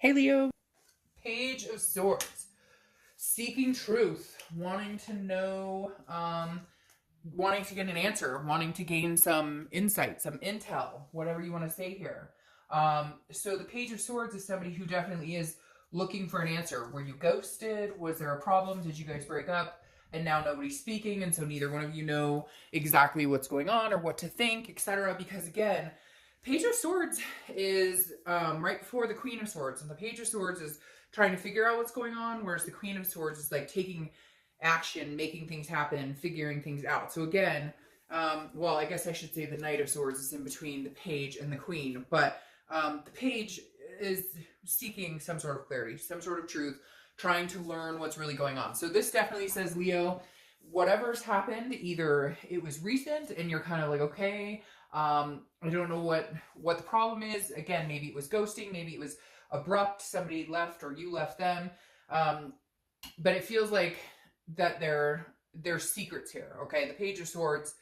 Hey Leo. Page of Swords. Seeking truth, wanting to know, wanting to get an answer, wanting to gain some insight, some intel, whatever you want to say here. So the Page of Swords is somebody who definitely is looking for an answer. Were you ghosted? Was there a problem? Did you guys break up? And now nobody's speaking, and so neither one of you know exactly what's going on or what to think, etc. Because again, Page of Swords is right before the Queen of Swords, and the Page of Swords is trying to figure out what's going on, whereas the Queen of Swords is like taking action, making things happen, figuring things out. So again, well, I guess I should say the Knight of Swords is in between the Page and the Queen, but the Page is seeking some sort of clarity, some sort of truth, trying to learn what's really going on. So this definitely says, Leo, whatever's happened, either it was recent and you're kind of like, okay, I don't know what the problem is. Again, maybe it was ghosting, maybe it was abrupt, somebody left or you left them. But it feels like that there's secrets here, okay? The Page of Swords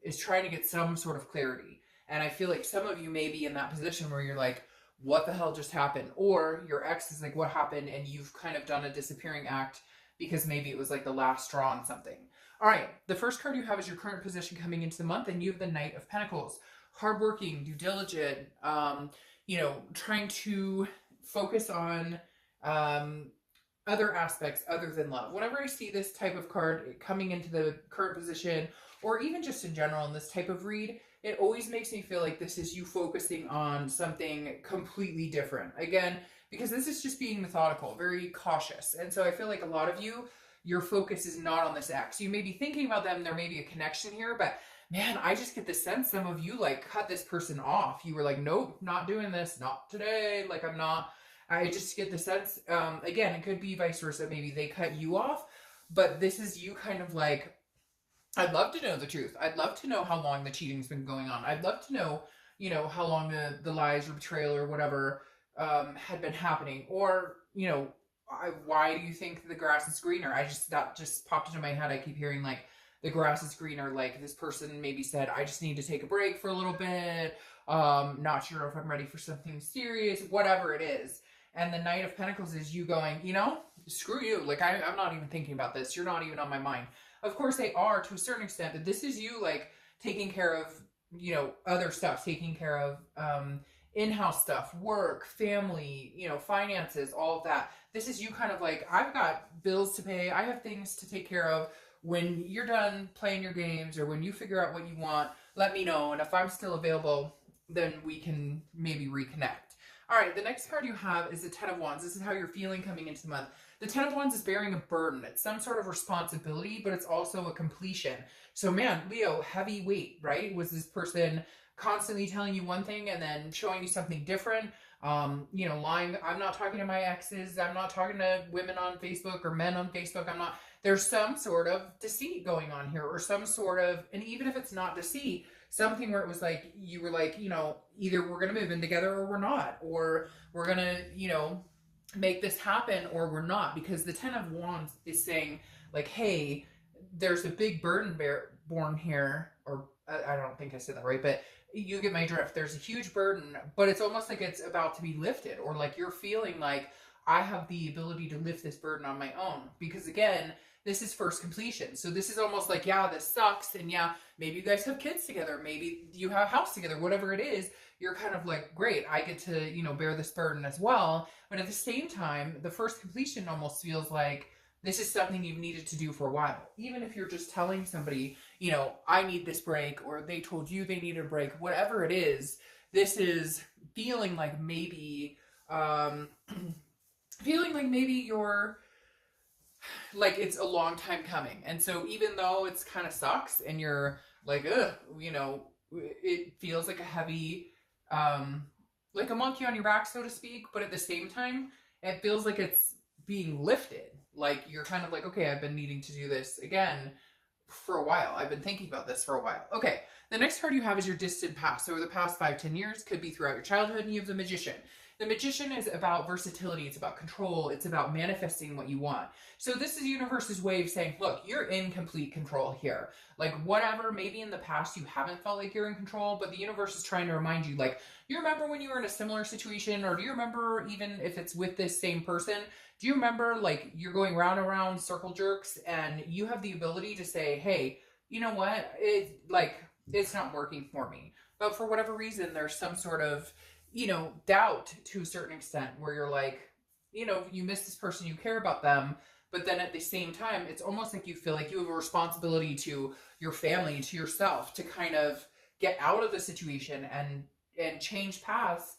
is trying to get some sort of clarity. And I feel like some of you may be in that position where you're like, what the hell just happened? Or your ex is like, what happened? And you've kind of done a disappearing act because maybe it was like the last straw on something. All right, the first card you have is your current position coming into the month, and you have the Knight of Pentacles. Hardworking, due diligent, trying to focus on other aspects other than love. Whenever I see this type of card coming into the current position, or even just in general in this type of read, it always makes me feel like this is you focusing on something completely different. Again, because this is just being methodical, very cautious. And so I feel like a lot of you, your focus is not on this ex. You may be thinking about them, there may be a connection here, but man, I just get the sense some of you like cut this person off. You were like, nope, not doing this, not today, like I'm not. I just get the sense, again, it could be vice versa. Maybe they cut you off, but this is you kind of like, I'd love to know the truth. I'd love to know how long the cheating's been going on. I'd love to know, how long the lies or betrayal or whatever had been happening. Or, why do you think the grass is greener? That just popped into my head. I keep hearing like the grass is greener. Like this person maybe said, I just need to take a break for a little bit. Not sure if I'm ready for something serious, whatever it is. And the Knight of Pentacles is you going, screw you. Like I'm not even thinking about this. You're not even on my mind. Of course they are to a certain extent, but this is you like taking care of, other stuff, taking care of in-house stuff, work, family, finances, all of that. This is you kind of like, I've got bills to pay. I have things to take care of. When you're done playing your games or when you figure out what you want, let me know. And if I'm still available, then we can maybe reconnect. All right, the next card you have is the Ten of Wands. This is how you're feeling coming into the month. The Ten of Wands is bearing a burden. It's some sort of responsibility, but it's also a completion. So man, Leo, heavy weight, right? Was this person constantly telling you one thing and then showing you something different? Lying. I'm not talking to my exes. I'm not talking to women on Facebook or men on Facebook. There's some sort of deceit going on here, or some sort of, and even if it's not deceit, something where it was like, you were like, either we're going to move in together or we're not, or we're going to, make this happen or we're not, because the Ten of Wands is saying like, hey, there's a big burden born here, or I don't think I said that right, but you get my drift. There's a huge burden, but it's almost like it's about to be lifted, or like you're feeling like I have the ability to lift this burden on my own, because again, this is first completion. So this is almost like, yeah, this sucks. And yeah, maybe you guys have kids together. Maybe you have a house together, whatever it is, you're kind of like, great, I get to, bear this burden as well. But at the same time, the first completion almost feels like this is something you've needed to do for a while. Even if you're just telling somebody, I need this break, or they told you they needed a break, whatever it is, this is feeling like maybe, you're, like it's a long time coming. And so even though it's kind of sucks and you're like, ugh, it feels like a heavy, like a monkey on your back, so to speak. But at the same time, it feels like it's being lifted. Like you're kind of like, okay, I've been needing to do this again for a while. I've been thinking about this for a while. Okay, the next card you have is your distant past. So over the past 5-10 years, could be throughout your childhood, and you have the Magician. The Magician is about versatility. It's about control. It's about manifesting what you want. So this is universe's way of saying, look, you're in complete control here. Like whatever, maybe in the past you haven't felt like you're in control, but the universe is trying to remind you, like, you remember when you were in a similar situation, or do you remember even if it's with this same person, do you remember like you're going round and round circle jerks and you have the ability to say, hey, you know what? It's not working for me. But for whatever reason, there's some sort of, doubt to a certain extent where you're like, you miss this person, you care about them. But then at the same time, it's almost like you feel like you have a responsibility to your family, to yourself, to kind of get out of the situation and change paths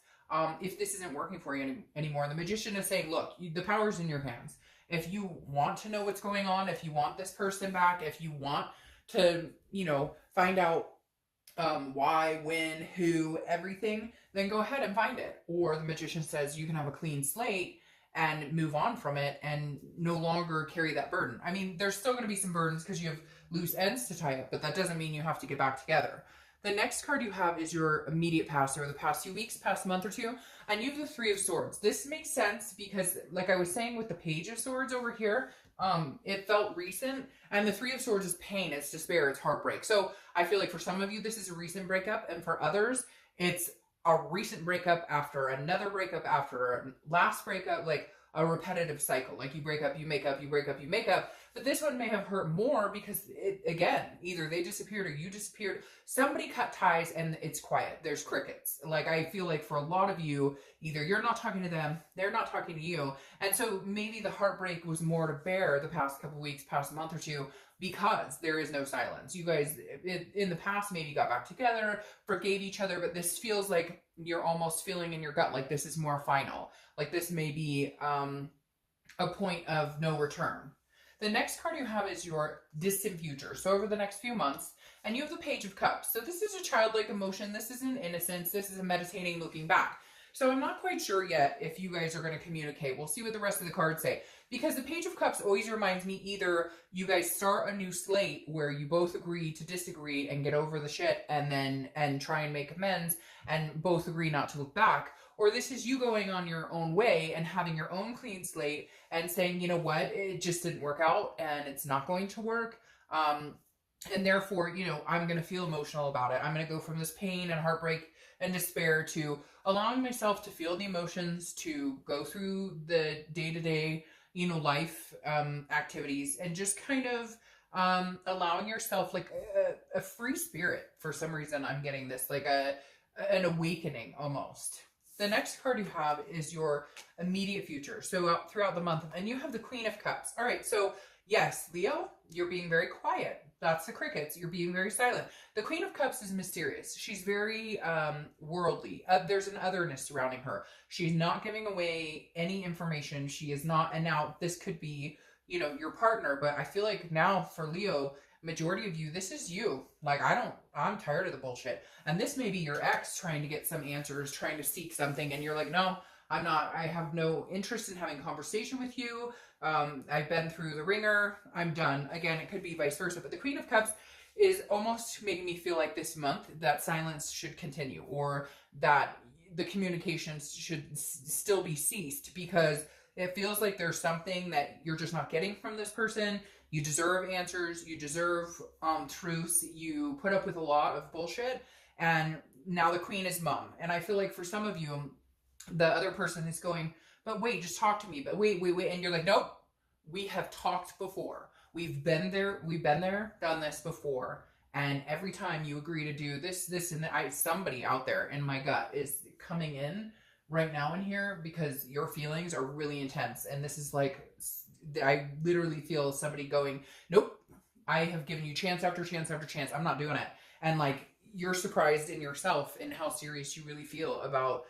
if this isn't working for you anymore. The Magician is saying, look, the power's in your hands. If you want to know what's going on, if you want this person back, if you want to, find out why, when, who, everything, then go ahead and find it. Or the Magician says you can have a clean slate and move on from it and no longer carry that burden. I mean, there's still going to be some burdens because you have loose ends to tie up, but that doesn't mean you have to get back together. The next card you have is your immediate past, or the past few weeks, past month or two, and you have the Three of Swords. This makes sense because, like I was saying with the Page of Swords over here, it felt recent, and the Three of Swords is pain, it's despair, it's heartbreak. So I feel like for some of you, this is a recent breakup, and for others, it's a recent breakup after another breakup after a last breakup, like a repetitive cycle. Like you break up, you make up, you break up, you make up. But this one may have hurt more because, again, either they disappeared or you disappeared. Somebody cut ties and it's quiet. There's crickets. Like I feel like for a lot of you, either you're not talking to them, they're not talking to you. And so maybe the heartbreak was more to bear the past couple weeks, past month or two, because there is no silence. You guys, in the past, maybe got back together, forgave each other, but this feels like you're almost feeling in your gut like this is more final. Like this may be a point of no return. The next card you have is your distant future. So over the next few months, and you have the Page of Cups. So this is a childlike emotion. This is an innocence. This is a meditating, looking back. So I'm not quite sure yet if you guys are going to communicate. We'll see what the rest of the cards say. Because the Page of Cups always reminds me either you guys start a new slate where you both agree to disagree and get over the shit and try and make amends and both agree not to look back. Or this is you going on your own way and having your own clean slate and saying, you know what, it just didn't work out and it's not going to work. And therefore, I'm going to feel emotional about it. I'm going to go from this pain and heartbreak and despair to allowing myself to feel the emotions, to go through the day-to-day, life activities, and just kind of allowing yourself like a free spirit. For some reason, I'm getting this, like an awakening almost. The next card you have is your immediate future. So throughout the month, and you have the Queen of Cups. All right, so yes, Leo, you're being very quiet. That's the crickets. You're being very silent. The Queen of Cups is mysterious. She's very worldly. There's an otherness surrounding her. She's not giving away any information. She is not, and now this could be, your partner, but I feel like now for Leo, majority of you, this is you. Like, I'm tired of the bullshit. And this may be your ex trying to get some answers, trying to seek something, and you're like, no, I'm not. I have no interest in having a conversation with you. I've been through the ringer. I'm done. Again, it could be vice versa. But the Queen of Cups is almost making me feel like this month that silence should continue, or that the communications should still be ceased, because it feels like there's something that you're just not getting from this person. You deserve answers. You deserve truths. You put up with a lot of bullshit. And now the Queen is mum. And I feel like for some of you, the other person is going, but wait, just talk to me. But wait. And you're like, nope, we have talked before. We've been there, done this before. And every time you agree to do this, and somebody out there in my gut is coming in right now in here because your feelings are really intense. And this is like, I literally feel somebody going, nope, I have given you chance after chance after chance. I'm not doing it. And like, you're surprised in yourself and how serious you really feel about,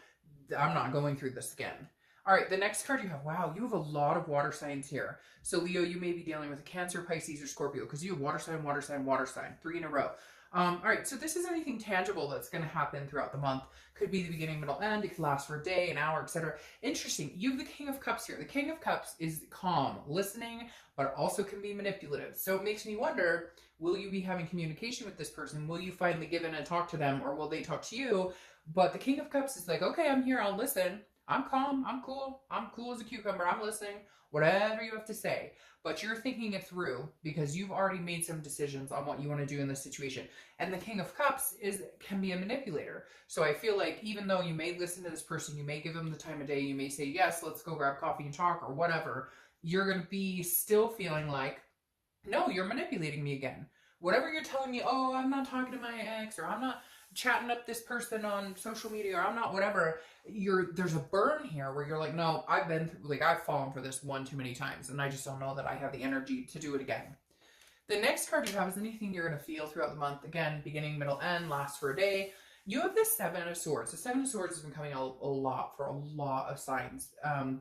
I'm not going through this again. All right, the next card you have, wow, you have a lot of water signs here. So Leo, you may be dealing with a Cancer, Pisces, or Scorpio, because you have water sign, water sign, water sign, 3 in a row. All right, so this is anything tangible that's going to happen throughout the month. Could be the beginning, middle, end. It could last for a day, an hour, etc. Interesting. You have the King of Cups here. The King of Cups is calm, listening, but also can be manipulative. So it makes me wonder, will you be having communication with this person? Will you finally give in and talk to them, or will they talk to you? But the King of Cups is like, okay, I'm here, I'll listen. I'm calm. I'm cool. I'm cool as a cucumber. I'm listening. Whatever you have to say. But you're thinking it through because you've already made some decisions on what you want to do in this situation. And the King of Cups can be a manipulator. So I feel like even though you may listen to this person, you may give them the time of day, you may say, yes, let's go grab coffee and talk or whatever, you're going to be still feeling like, no, you're manipulating me again. Whatever you're telling me, oh, I'm not talking to my ex, or I'm not chatting up this person on social media, or I'm not whatever, there's a burn here where you're like, no, I've fallen for this one too many times, and I just don't know that I have the energy to do it again. The next card you have is anything you're going to feel throughout the month. Again, beginning, middle, end, lasts for a day. You have the Seven of Swords. The Seven of Swords has been coming out a lot for a lot of signs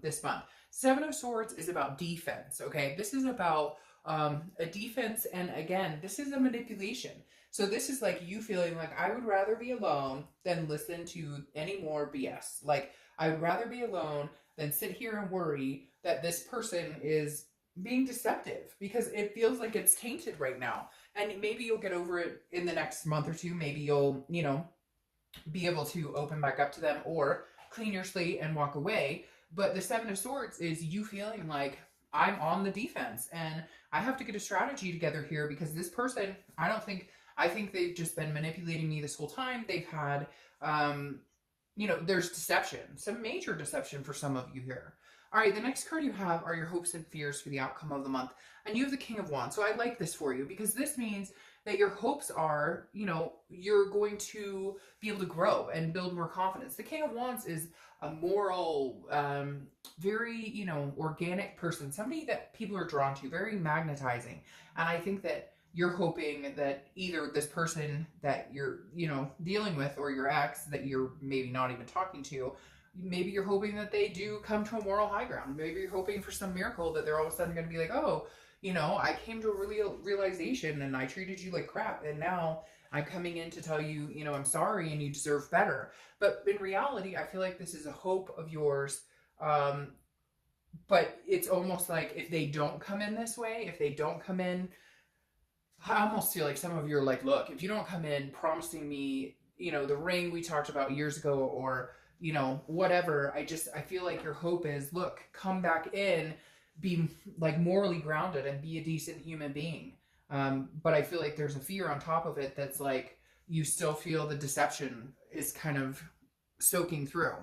this month. Seven of Swords is about defense, okay? This is about a defense, and again, this is a manipulation. So this is like you feeling like, I would rather be alone than listen to any more BS. Like, I would rather be alone than sit here and worry that this person is being deceptive, because it feels like it's tainted right now. And maybe you'll get over it in the next month or two. Maybe you'll, be able to open back up to them or clean your slate and walk away. But the Seven of Swords is you feeling like, I'm on the defense and I have to get a strategy together here, because this person, I think they've just been manipulating me this whole time. They've had, there's deception, some major deception for some of you here. All right, the next card you have are your hopes and fears for the outcome of the month. And you have the King of Wands. So I like this for you because this means that your hopes are, you're going to be able to grow and build more confidence. The King of Wands is a moral, very, organic person, somebody that people are drawn to, very magnetizing. And I think that you're hoping that either this person that you're, dealing with, or your ex that you're maybe not even talking to, maybe you're hoping that they do come to a moral high ground. Maybe you're hoping for some miracle that they're all of a sudden going to be like, oh, I came to a realization and I treated you like crap. And now I'm coming in to tell you, I'm sorry and you deserve better. But in reality, I feel like this is a hope of yours. But it's almost like if they don't come in this way, if they don't come in, I almost feel like some of you are like, look, if you don't come in promising me, the ring we talked about years ago, or, whatever, I feel like your hope is, look, come back in, be like morally grounded and be a decent human being. But I feel like there's a fear on top of it that's like, you still feel the deception is kind of soaking through.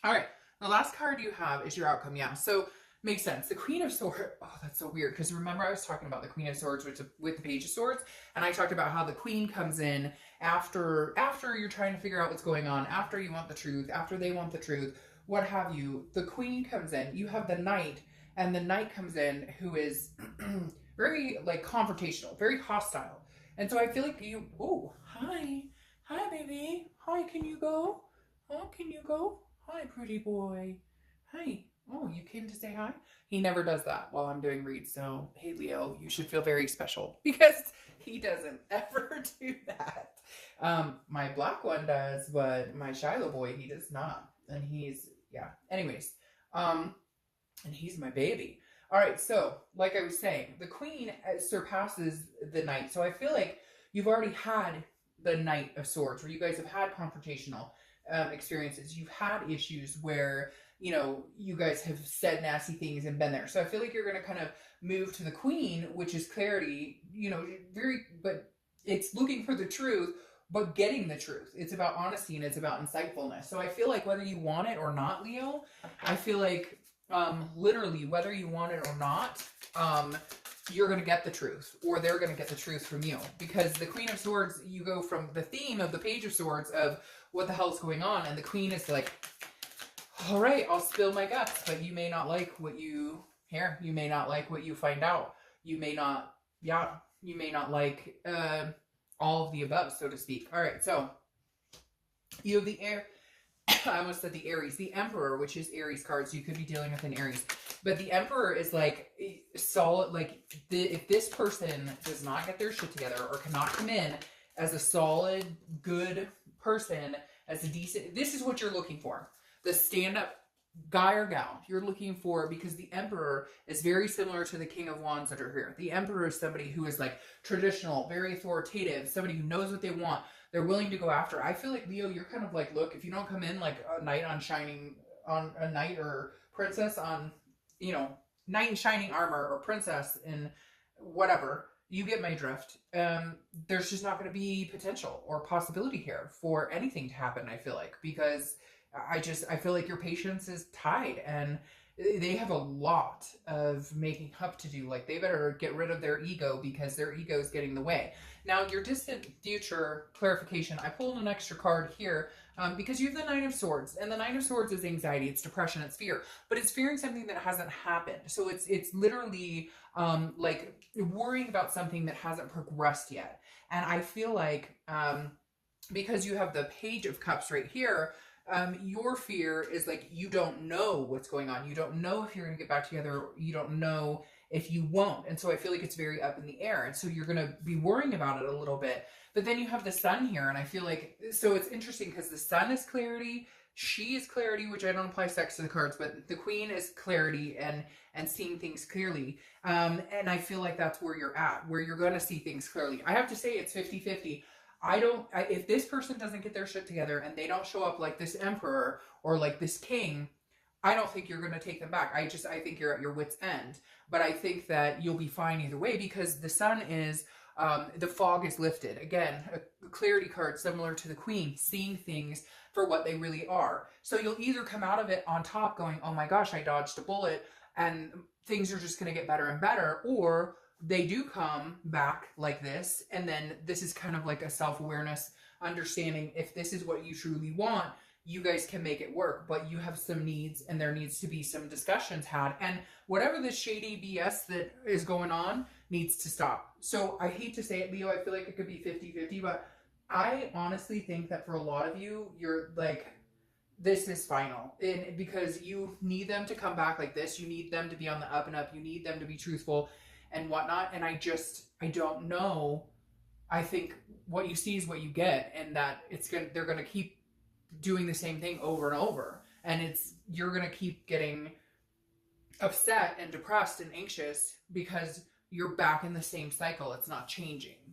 All right. The last card you have is your outcome. Yeah. So makes sense. The Queen of Swords. Oh, that's so weird. Because remember I was talking about the Queen of Swords with the Page of Swords. And I talked about how the Queen comes in after you're trying to figure out what's going on, after you want the truth, after they want the truth, what have you. The Queen comes in. You have the Knight. And the Knight comes in who is very like confrontational, very hostile. And so I feel like hi, baby. Hi, can you go? Oh, can you go? Hi, pretty boy. Hi. Oh, you came to say hi? He never does that while I'm doing reads. So, hey, Leo, you should feel very special because he doesn't ever do that. My black one does, but my Shiloh boy, he does not. And anyways, and he's my baby. All right, so like I was saying, the Queen surpasses the Knight. So I feel like you've already had the Knight of Swords, where you guys have had confrontational experiences. You've had issues where, you guys have said nasty things and been there. So I feel like you're going to kind of move to the Queen, which is clarity, but it's looking for the truth, but getting the truth. It's about honesty and it's about insightfulness. So I feel like whether you want it or not, Leo, I feel like literally whether you want it or not, you're going to get the truth, or they're going to get the truth from you. Because the Queen of Swords, you go from the theme of the Page of Swords of what the hell's going on, and the Queen is like, all right, I'll spill my guts, but you may not like what you hear. You may not like what you find out. You may not like all of the above, so to speak. All right, so you have the I almost said the Aries, the Emperor, which is Aries cards. So you could be dealing with an Aries, but the Emperor is like solid. Like if this person does not get their shit together or cannot come in as a solid, good person, as a decent, this is what you're looking for. The stand-up guy or gal you're looking for, because the Emperor is very similar to the King of Wands that are here. The Emperor is somebody who is like traditional, very authoritative, somebody who knows what they want. They're willing to go after. I feel like, Leo, you're kind of like, look, if you don't come in like a knight on shining on a knight or princess on, you know, knight in shining armor or princess in whatever. You get my drift. There's just not going to be potential or possibility here for anything to happen, I feel like, because I feel like your patience is tied and they have a lot of making up to do. Like, they better get rid of their ego because their ego is getting in the way. Now, your distant future clarification, I pulled an extra card here because you have the Nine of Swords, and the Nine of Swords is anxiety, it's depression, it's fear, but it's fearing something that hasn't happened. So it's literally like worrying about something that hasn't progressed yet. And I feel like because you have the Page of Cups right here, your fear is like, you don't know what's going on. You don't know if you're going to get back together. You don't know if you won't. And so I feel like it's very up in the air. And so you're going to be worrying about it a little bit. But then you have the Sun here. And I feel like, so it's interesting because the Sun is clarity. She is clarity, which I don't apply sex to the cards, but the Queen is clarity and seeing things clearly. And I feel like that's where you're at, where you're going to see things clearly. I have to say it's 50-50. If this person doesn't get their shit together and they don't show up like this emperor or like this king, I don't think you're going to take them back. I think you're at your wit's end. But I think that you'll be fine either way because the Sun is, the fog is lifted. Again, a clarity card similar to the Queen, seeing things for what they really are. So you'll either come out of it on top going, oh my gosh, I dodged a bullet and things are just going to get better and better, or they do come back like this, and then this is kind of like a self-awareness, understanding if this is what you truly want, you guys can make it work, but you have some needs, and there needs to be some discussions had, and whatever this shady BS that is going on needs to stop. So I hate to say it, Leo, I feel like it could be 50-50, but I honestly think that for a lot of you, you're like, this is final, and because you need them to come back like this, you need them to be on the up and up, you need them to be truthful and whatnot. And I don't know. I think what you see is what you get, and that they're gonna keep doing the same thing over and over, and you're gonna keep getting upset and depressed and anxious because you're back in the same cycle. It's not changing.